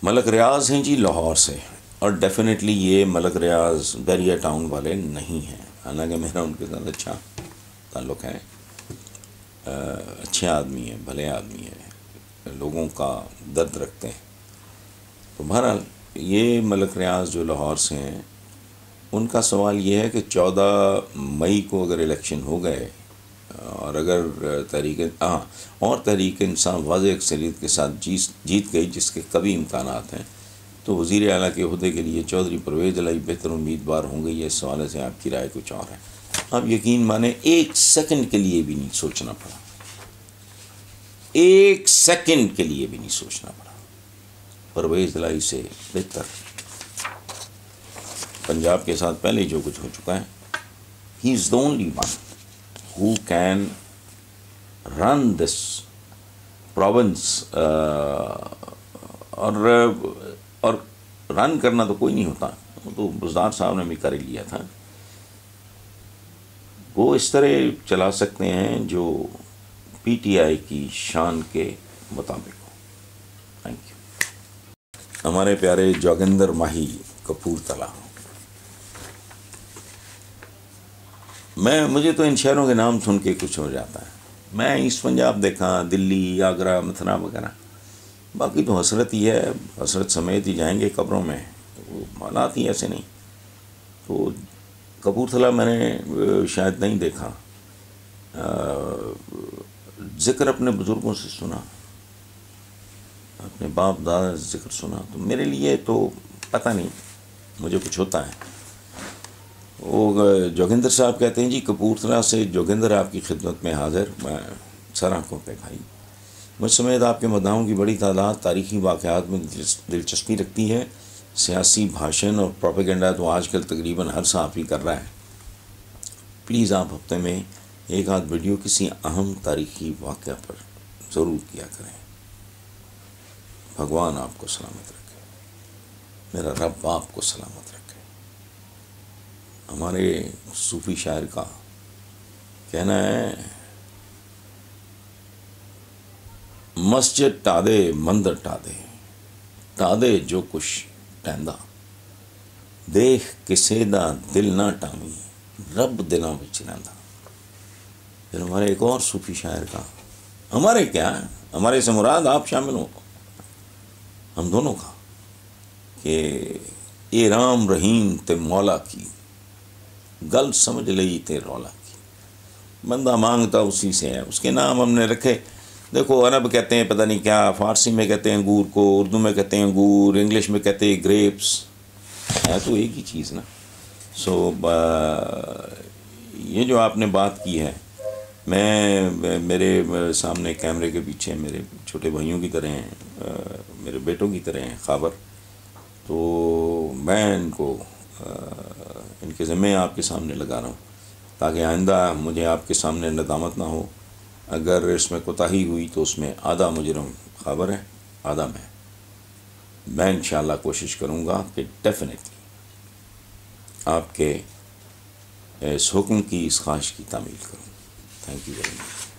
मलक रियाज हैं जी लाहौर से, और डेफिनेटली ये मलक रियाज बैरिया टाउन वाले नहीं हैं, हालांकि मेरा उनके साथ अच्छा ताल्लुक़ है। अच्छे आदमी हैं, भले आदमी हैं, लोगों का दर्द रखते हैं। तो बहरहाल ये मलक रियाज जो लाहौर से हैं, उनका सवाल ये है कि 14 मई को अगर इलेक्शन हो गए और अगर तहरीक इंसाफ वाज़ेह अक्सरियत के साथ जीत गई, जिसके कभी इम्कानात हैं, तो वज़ीर आला के अहदे के लिए चौधरी परवेज़ इलाही बेहतर उम्मीदवार होंगे। ये इस हवाले से आपकी राय कुछ और है? आप यकीन माने 1 सेकंड के लिए भी नहीं सोचना पड़ा, 1 सेकंड के लिए भी नहीं सोचना पड़ा। परवेज़ इलाही से बेहतर पंजाब के साथ पहले जो कुछ हो चुका है, he is the only one who can run this province। और रन करना तो कोई नहीं होता, तो बुज़दार साहब ने भी कर लिया था। वो इस तरह चला सकते हैं जो पीटीआई की शान के मुताबिक हो। Thank you. हमारे प्यारे जोगिंदर माही कपूरथला, मुझे तो इन शहरों के नाम सुन के कुछ हो जाता है। मैं ईस्ट पंजाब देखा, दिल्ली, आगरा, मथुरा वगैरह, बाकी तो हसरत ही है, हसरत समेत ही जाएंगे कब्रों में। वो हालात ही ऐसे नहीं। तो कपूरथला मैंने शायद नहीं देखा, ज़िक्र अपने बुज़ुर्गों से सुना, अपने बाप दादा से ज़िक्र सुना। तो मेरे लिए तो पता नहीं, मुझे कुछ होता है। वो जोगिंदर साहब कहते हैं जी कपूरथला से जोगिंदर आपकी खिदमत में हाज़िर। मैं सर आँखों पे भाई, मुझ समेत आपके मद्दाहों की बड़ी तादाद तारीख़ी वाक़यात में दिलचस्पी रखती है। सियासी भाषण और प्रोपेगेंडा तो आजकल तकरीबन हर सहाफ़ी कर रहा है। प्लीज़ आप हफ्ते में एक आध वीडियो किसी अहम तारीख़ी वाक़या पर ज़रूर किया करें। भगवान आपको सलामत रखे, मेरा रब आपको सलामत रखे। हमारे सूफ़ी शायर का कहना है, मस्जिद टादे मंदिर टादे जो कुछ टहंदा, देख किसे दा दिल ना टावी, रब दिलों में रहिंदा। फिर हमारे एक और सूफ़ी शायर का, हमारे क्या, हमारे से मुराद आप शामिल हो, हम दोनों का, कि ए राम रहीम ते मौला की, गल समझ लई ते रौला की। बंदा मांगता उसी से है, उसके नाम हमने रखे। देखो अरब कहते हैं पता नहीं क्या, फ़ारसी में कहते हैं अंगूर को, उर्दू में कहते हैं अंगूर, इंग्लिश में कहते हैं ग्रेप्स, है तो एक ही चीज़ ना। ये जो आपने बात की है, मैं मेरे सामने कैमरे के पीछे मेरे छोटे भाइयों की तरह हैं, मेरे बेटों की तरह हैं ख़ाबर। तो मैं इनको इनके ज़िम्मे आपके सामने लगा रहा हूँ, ताकि आइंदा मुझे आपके सामने नदामत ना हो। अगर इसमें कोताही हुई तो उसमें आधा मुजरम ख़ाबर है, आधा मैं इंशाअल्लाह कोशिश करूँगा कि डेफिनेटली आपके इस हुक्म की, इस ख्वाहिश की तामील करूँ। Thank you very much.